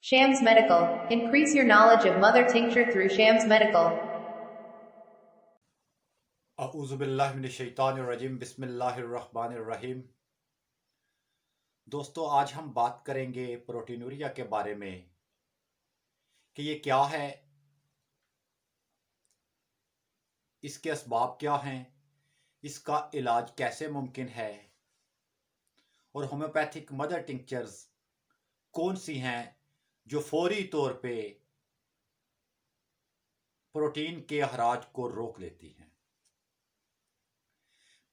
Shams Medical. Increase your knowledge of mother tincture through Shams Medical. अऊज़ुबिल्लाहिमिनश्शैतानिर्रजीम बिस्मिल्लाहिर्रहमानिर्रहीम। दोस्तों, आज हम बात करेंगे प्रोटीनूरिया के बारे में कि ये क्या है, इसके असबाब क्या हैं, इसका इलाज कैसे मुमकिन है और होम्योपैथिक मदर टिंक्चर्स कौन सी हैं जो फौरी तौर पे प्रोटीन के अखराज को रोक लेती हैं।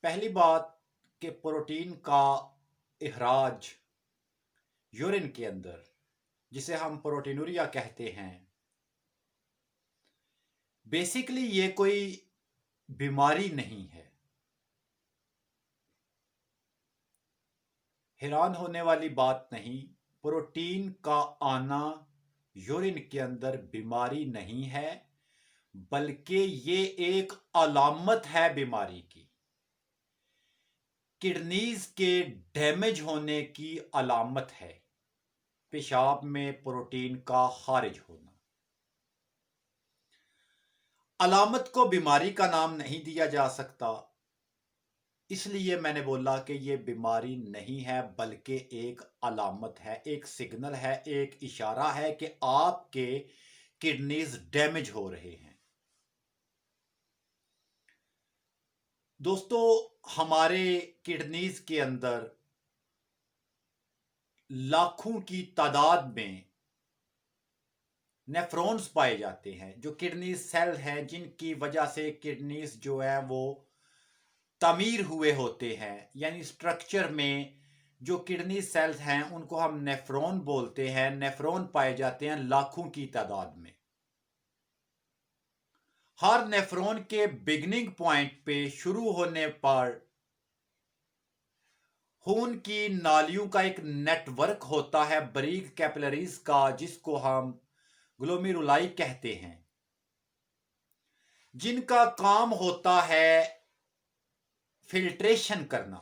पहली बात कि प्रोटीन का अखराज यूरिन के अंदर, जिसे हम प्रोटीनूरिया कहते हैं, बेसिकली ये कोई बीमारी नहीं है। हैरान होने वाली बात नहीं, प्रोटीन का आना यूरिन के अंदर बीमारी नहीं है, बल्कि ये एक अलामत है बीमारी की, किडनीज के डैमेज होने की अलामत है पेशाब में प्रोटीन का खारिज होना। अलामत को बीमारी का नाम नहीं दिया जा सकता, इसलिए मैंने बोला कि ये बीमारी नहीं है बल्कि एक अलामत है, एक सिग्नल है, एक इशारा है कि आपके किडनीज डैमेज हो रहे हैं। दोस्तों, हमारे किडनीज के अंदर लाखों की तादाद में नेफ्रॉन्स पाए जाते हैं, जो किडनी सेल हैं, जिनकी वजह से किडनीज जो है वो तमीर हुए होते हैं। यानी स्ट्रक्चर में जो किडनी सेल्स हैं उनको हम नेफ्रॉन बोलते हैं। नेफ्रॉन पाए जाते हैं लाखों की तादाद में। हर नेफ्रॉन के बिगनिंग पॉइंट पे शुरू होने पर खून की नालियों का एक नेटवर्क होता है, बारीक कैपिलरीज का, जिसको हम ग्लोमेरुलाई कहते हैं, जिनका काम होता है फिल्ट्रेशन करना।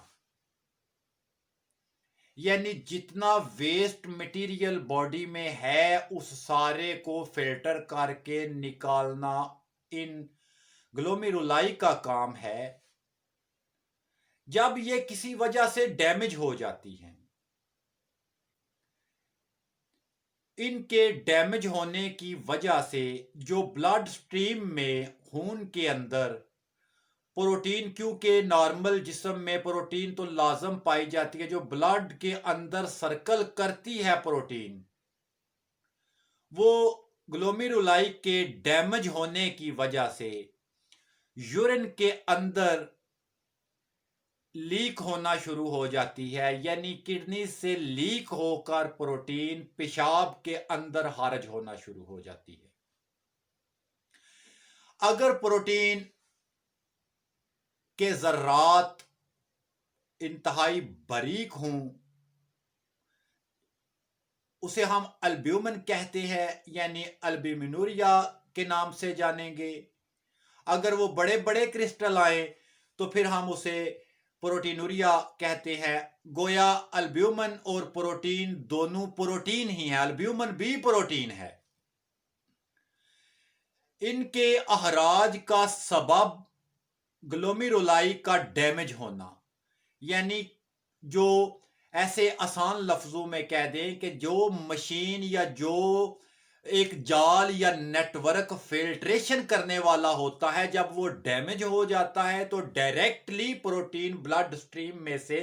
यानी जितना वेस्ट मटेरियल बॉडी में है उस सारे को फिल्टर करके निकालना इन ग्लोमेरुलाई का काम है। जब ये किसी वजह से डैमेज हो जाती हैं, इनके डैमेज होने की वजह से जो ब्लड स्ट्रीम में खून के अंदर प्रोटीन, क्योंकि नॉर्मल जिस्म में प्रोटीन तो लाजम पाई जाती है, जो ब्लड के अंदर सर्कल करती है प्रोटीन, वो ग्लोमेरुलाई के डैमेज होने की वजह से यूरिन के अंदर लीक होना शुरू हो जाती है। यानी किडनी से लीक होकर प्रोटीन पेशाब के अंदर खारिज होना शुरू हो जाती है। अगर प्रोटीन के जर्रात इंतहाई बारीक हों, उसे हम अल्ब्यूमिन कहते हैं, यानी अल्ब्यूमिनुरिया के नाम से जानेंगे। अगर वो बड़े बड़े क्रिस्टल आए तो फिर हम उसे प्रोटीनूरिया कहते हैं। गोया अल्ब्यूमिन और प्रोटीन दोनों प्रोटीन ही है, अल्ब्यूमिन भी प्रोटीन है। इनके अहराज का सबब ग्लोमेरुलाई का डैमेज होना, यानी जो ऐसे आसान लफ्जों में कह दें कि जो मशीन या जो एक जाल या नेटवर्क फिल्ट्रेशन करने वाला होता है, जब वो डैमेज हो जाता है तो डायरेक्टली प्रोटीन ब्लड स्ट्रीम में से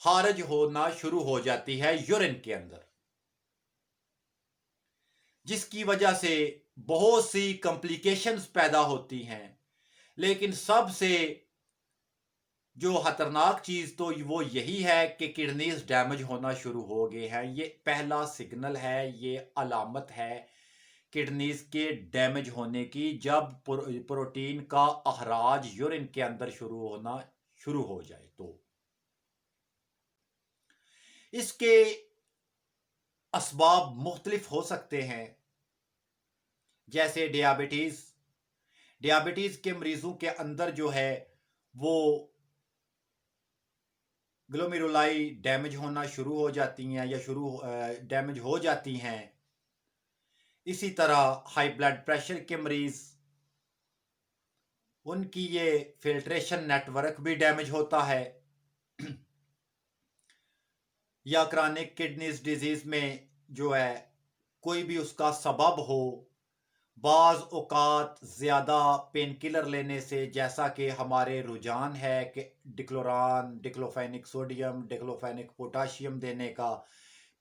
खारिज होना शुरू हो जाती है यूरिन के अंदर, जिसकी वजह से बहुत सी कॉम्प्लिकेशंस पैदा होती हैं। लेकिन सबसे जो खतरनाक चीज तो वो यही है कि किडनीज डैमेज होना शुरू हो गए हैं। ये पहला सिग्नल है, ये अलामत है किडनीज के डैमेज होने की, जब प्रोटीन का अखराज यूरिन के अंदर शुरू होना शुरू हो जाए। तो इसके असबाब मुख्तलिफ हो सकते हैं, जैसे डियाबिटीज के मरीजों के अंदर जो है वो ग्लोमेरुलाई डैमेज होना शुरू हो जाती हैं या डैमेज हो जाती हैं। इसी तरह हाई ब्लड प्रेशर के मरीज, उनकी ये फिल्ट्रेशन नेटवर्क भी डैमेज होता है। या क्रॉनिक किडनीज डिजीज में जो है कोई भी उसका सबब हो, बाज औकात ज़्यादा पेन किलर लेने से, जैसा कि हमारे रुझान है कि डिक्लोरान, डिक्लोफेनिक सोडियम, डिक्लोफेनिक पोटाशियम देने का,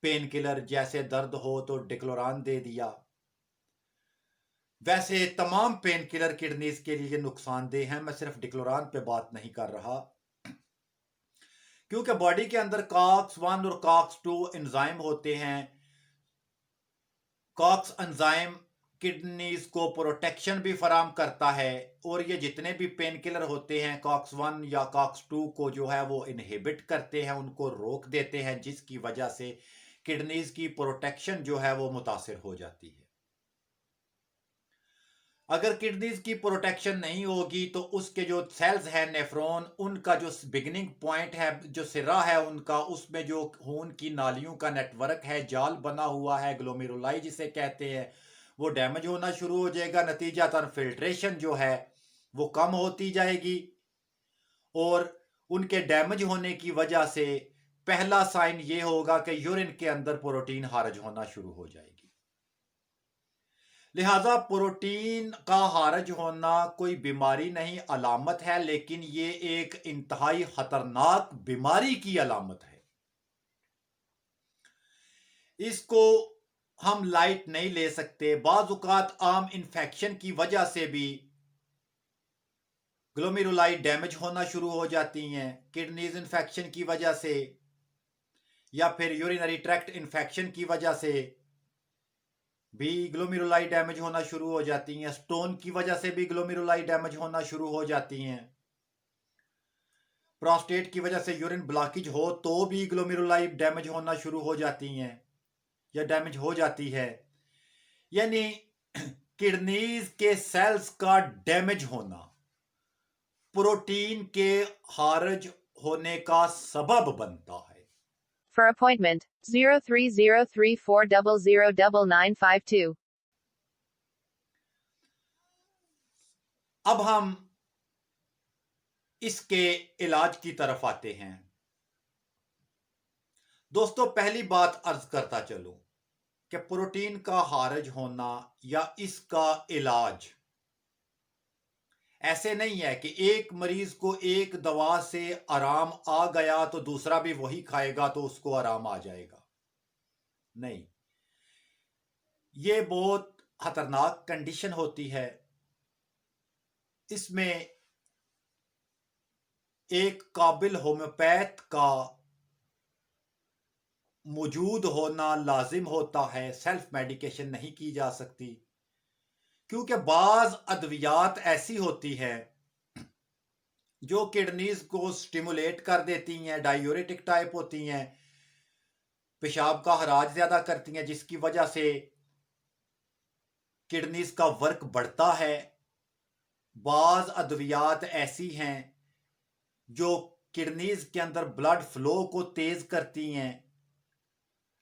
पेन किलर जैसे दर्द हो तो डिक्लोरान दे दिया। वैसे तमाम पेन किलर किडनीज के लिए नुकसानदेह हैं, मैं सिर्फ डिक्लोरान पे बात नहीं कर रहा, क्योंकि बॉडी के अंदर कॉक्स 1 और कॉक्स 2 एंजाइम होते हैं। कॉक्स एंजाइम किडनीज को प्रोटेक्शन भी फराम करता है, और ये जितने भी पेन किलर होते हैं कॉक्स 1 या कॉक्स 2 को जो है वो इनहिबिट करते हैं, उनको रोक देते हैं, जिसकी वजह से किडनीज की प्रोटेक्शन जो है वो मुतासिर हो जाती है। अगर किडनीज की प्रोटेक्शन नहीं होगी तो उसके जो सेल्स हैं नेफ्रॉन, उनका जो बिगिनिंग पॉइंट है, जो सिरा है उनका, उसमें जो खून की नालियों का नेटवर्क है, जाल बना हुआ है, ग्लोमेरुलाई जिसे कहते हैं, वो डैमेज होना शुरू हो जाएगा। नतीजतन फिल्ट्रेशन जो है वो कम होती जाएगी, और उनके डैमेज होने की वजह से पहला साइन ये होगा कि यूरिन के अंदर प्रोटीन खारिज होना शुरू हो जाएगी। लिहाजा प्रोटीन का खारिज होना कोई बीमारी नहीं, अलामत है, लेकिन ये एक इंतहाई खतरनाक बीमारी की अलामत है। इसको हम लाइट नहीं ले सकते। बाज़ औक़ात आम इन्फेक्शन की वजह से भी ग्लोमेरुलाई डैमेज होना शुरू हो जाती हैं, किडनीज इन्फेक्शन की वजह से, या फिर यूरिनरी ट्रैक्ट इन्फेक्शन की वजह से भी ग्लोमेरुलाई डैमेज होना शुरू हो जाती हैं। स्टोन की वजह से भी ग्लोमेरुलाई डैमेज होना शुरू हो जाती हैं। प्रोस्टेट की वजह से यूरिन ब्लॉकेज हो तो भी ग्लोमेरुलाई डैमेज होना शुरू हो जाती हैं या डैमेज हो जाती है। यानी किडनीज के सेल्स का डैमेज होना प्रोटीन के खारिज होने का सबब बनता है। For appointment, 0303400952. अब हम इसके इलाज की तरफ आते हैं। दोस्तों, पहली बात अर्ज करता चलूं कि प्रोटीन का खारिज होना या इसका इलाज ऐसे नहीं है कि एक मरीज को एक दवा से आराम आ गया तो दूसरा भी वही खाएगा तो उसको आराम आ जाएगा। नहीं, ये बहुत खतरनाक कंडीशन होती है। इसमें एक काबिल होम्योपैथ का मौजूद होना लाजिम होता है। सेल्फ मेडिकेशन नहीं की जा सकती, क्योंकि बाज अद्वियात ऐसी होती है जो किडनीज को स्टिमुलेट कर देती हैं, डायूरेटिक टाइप होती हैं, पेशाब का खराज ज्यादा करती हैं, जिसकी वजह से किडनीज का वर्क बढ़ता है। बाज अद्वियात ऐसी हैं जो किडनीज के अंदर ब्लड फ्लो को तेज करती हैं,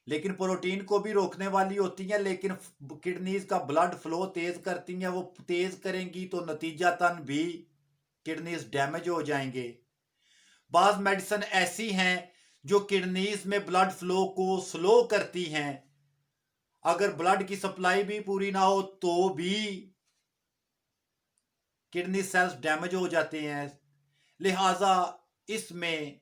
लेकिन प्रोटीन को भी रोकने वाली होती हैं, लेकिन किडनीज का ब्लड फ्लो तेज करती हैं। वो तेज करेंगी तो नतीजतन भी किडनीज डैमेज हो जाएंगे। बाज मेडिसिन ऐसी हैं जो किडनीज में ब्लड फ्लो को स्लो करती हैं। अगर ब्लड की सप्लाई भी पूरी ना हो तो भी किडनी सेल्स डैमेज हो जाते हैं। लिहाजा इसमें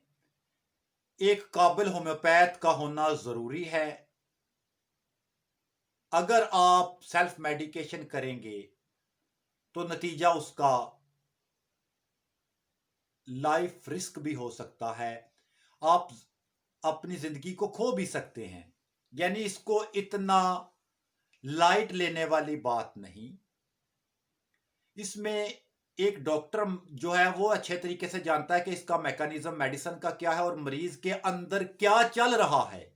एक काबिल होम्योपैथ का होना जरूरी है। अगर आप सेल्फ मेडिकेशन करेंगे तो नतीजा उसका लाइफ रिस्क भी हो सकता है, आप अपनी जिंदगी को खो भी सकते हैं। यानी इसको इतना लाइट लेने वाली बात नहीं। इसमें एक डॉक्टर जो है वो अच्छे तरीके से जानता है कि इसका मैकेनिज्म मेडिसिन का क्या है और मरीज के अंदर क्या चल रहा है।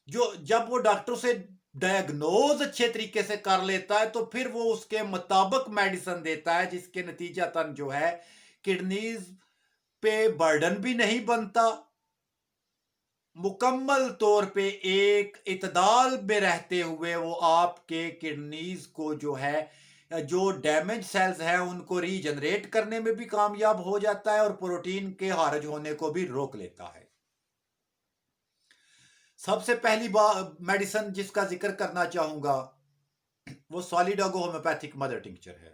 जो जब वो डॉक्टर से डायग्नोज अच्छे तरीके से कर लेता है तो फिर वो उसके मुताबिक मेडिसिन देता है, जिसके नतीजतन जो है किडनीज पे बर्डन भी नहीं बनता मुकम्मल तौर पे एक इतदाल में रहते हुए वो आपके किडनीज को जो है, जो डैमेज सेल्स हैं उनको रीजनरेट करने में भी कामयाब हो जाता है और प्रोटीन के खारिज होने को भी रोक लेता है। सबसे पहली मेडिसिन जिसका जिक्र करना चाहूंगा वो सॉलिडागो होम्योपैथिक मदर टिंक्चर है।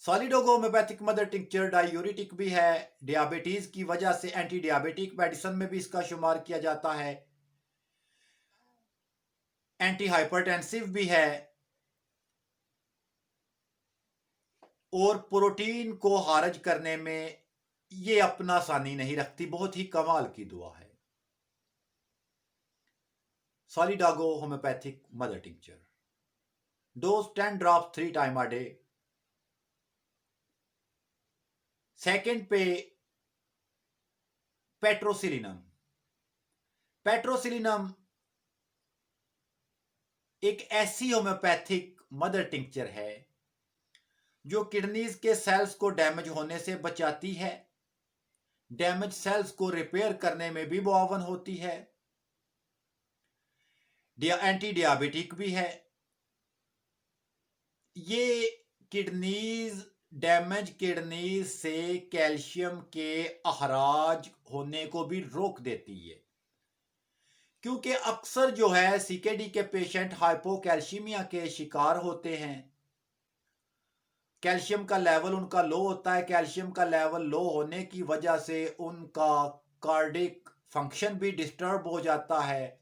सॉलिडागो होम्योपैथिक मदर टिंक्चर डायूरिटिक भी है, डियाबिटीज की वजह से एंटी डियाबिटिक मेडिसिन में भी इसका शुमार किया जाता है, एंटी हाइपरटेंसिव भी है और प्रोटीन को खारिज करने में ये अपना सानी नहीं रखती। बहुत ही कमाल की दुआ है solidago homeopathic mother tincture. Dose 10 drop 3 time a day. Second पे पेट्रोसिलिनम। पेट्रोसिलिनम एक ऐसी होम्योपैथिक मदर टिंक्चर है जो किडनीज के सेल्स को डैमेज होने से बचाती है, डैमेज सेल्स को रिपेयर करने में भी मुआवन होती है, एंटी डियाबिटिक भी है। ये किडनीज डैमेज किडनीज से कैल्शियम के अखराज होने को भी रोक देती है, क्योंकि अक्सर जो है सीकेडी के पेशेंट हाइपोकैल्शिमिया के शिकार होते हैं। कैल्शियम का लेवल उनका लो होता है, कैल्शियम का लेवल लो होने की वजह से उनका कार्डिक फंक्शन भी डिस्टर्ब हो जाता है,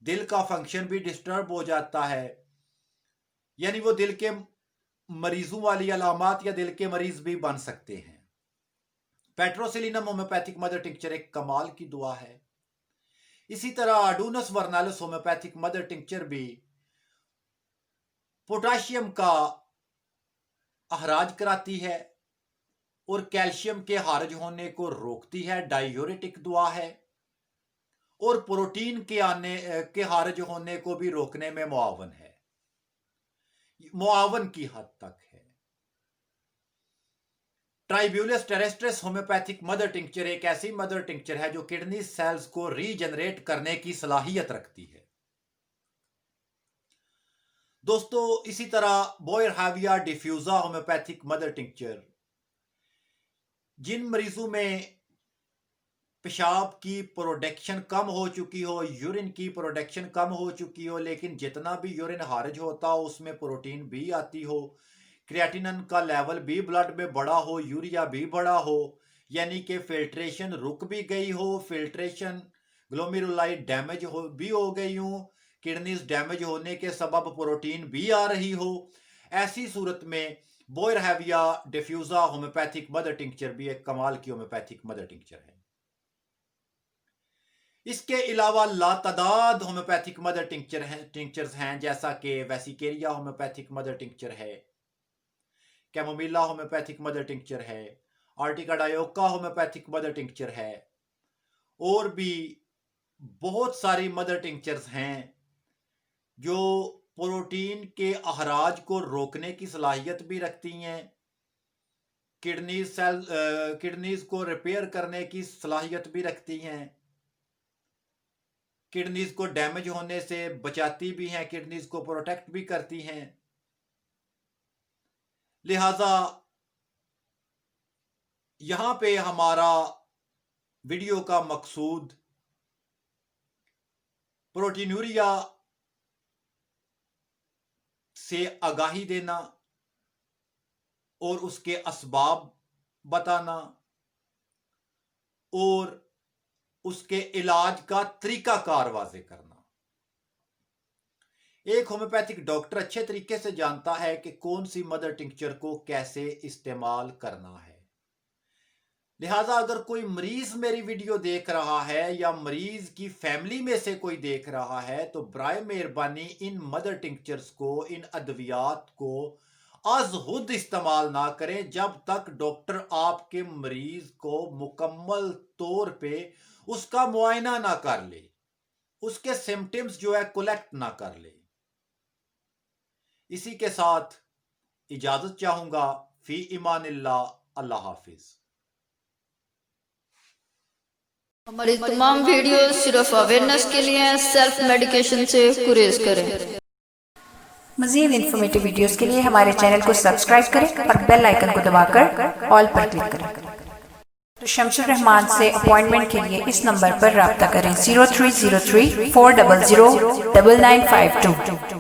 दिल का फंक्शन भी डिस्टर्ब हो जाता है, यानी वो दिल के मरीजों वाली अलामात या दिल के मरीज भी बन सकते हैं। पेट्रोसिलिनम होम्योपैथिक मदर टिंक्चर एक कमाल की दुआ है। इसी तरह आडूनस वर्नालिस होम्योपैथिक मदर टिंक्चर भी पोटाशियम का अखराज कराती है और कैल्शियम के खारिज होने को रोकती है, डायूरेटिक दुआ है और प्रोटीन के खारिज होने को भी रोकने में मुआवन है, मुआवन की हद तक है। ट्राइब्यूलस टेरेस्ट्रिस होम्योपैथिक मदर टिंक्चर एक ऐसी मदर टिंक्चर है जो किडनी सेल्स को रीजनरेट करने की सलाहियत रखती है। दोस्तों इसी तरह बोयरहाविया डिफ्यूजा होम्योपैथिक मदर टिंक्चर, जिन मरीजों में पेशाब की प्रोडक्शन कम हो चुकी हो, यूरिन की प्रोडक्शन कम हो चुकी हो, लेकिन जितना भी यूरिन खारिज होता हो उसमें प्रोटीन भी आती हो, क्रिएटिनिन का लेवल भी ब्लड में बढ़ा हो, यूरिया भी बढ़ा हो, यानी कि फिल्ट्रेशन रुक भी गई हो, फिल्ट्रेशन ग्लोमेरुलाई डैमेज भी हो गई हो, किडनीज डैमेज होने के सबब प्रोटीन भी आ रही हो, ऐसी सूरत में बोयरहाविया डिफ्यूजा होम्योपैथिक मदर टिंक्चर भी एक कमाल की होम्योपैथिक मदर टिंक्चर है। इसके अलावा लातादाद होम्योपैथिक मदर टिंक्चर्स हैं, जैसा कि वेसिकेरिया होम्योपैथिक मदर टिंक्चर है, कैमोमिला होम्योपैथिक मदर टिंक्चर है, आर्टिका डायोका होम्योपैथिक मदर टिंक्चर है और भी बहुत सारी मदर टिंक्चर्स हैं जो प्रोटीन के अखराज को रोकने की सलाहियत भी रखती हैं, किडनीज को रिपेयर करने की सलाहियत भी रखती हैं, किडनीज को डैमेज होने से बचाती भी हैं, किडनीज को प्रोटेक्ट भी करती हैं। लिहाजा यहां पे हमारा वीडियो का मकसूद प्रोटीनूरिया से आगाही देना और उसके असबाब बताना और उसके इलाज का तरीकाकार वाजे करना। एक होम्योपैथिक डॉक्टर अच्छे तरीके से जानता है कि कौन सी मदर टिंक्चर को कैसे इस्तेमाल करना है। लिहाजा अगर कोई मरीज मेरी वीडियो देख रहा है या मरीज की फैमिली में से कोई देख रहा है तो बराए मेहरबानी इन मदर टिंक्चर्स को, इन अद्वियात को आज खुद इस्तेमाल ना करें जब तक डॉक्टर आपके मरीज को मुकम्मल तौर पे उसका मुआयना ना कर ले, उसके सिम्टम्स जो है कलेक्ट ना कर ले। इसी के साथ इजाजत चाहूंगा। फी इमानिल्लाह। अल्लाह हाफिज। हमारी तमाम वीडियो सिर्फ अवेयरनेस के लिए हैं, सेल्फ मेडिकेशन से गुरेज करें। मज़ीद इन्फॉर्मेटिव वीडियोस के लिए हमारे चैनल को सब्सक्राइब करें और बेल आइकन को दबाकर ऑल पर क्लिक करें। तो शमशुर रहमान से अपॉइंटमेंट के लिए इस नंबर पर रब्ता करें 0303 400 9952।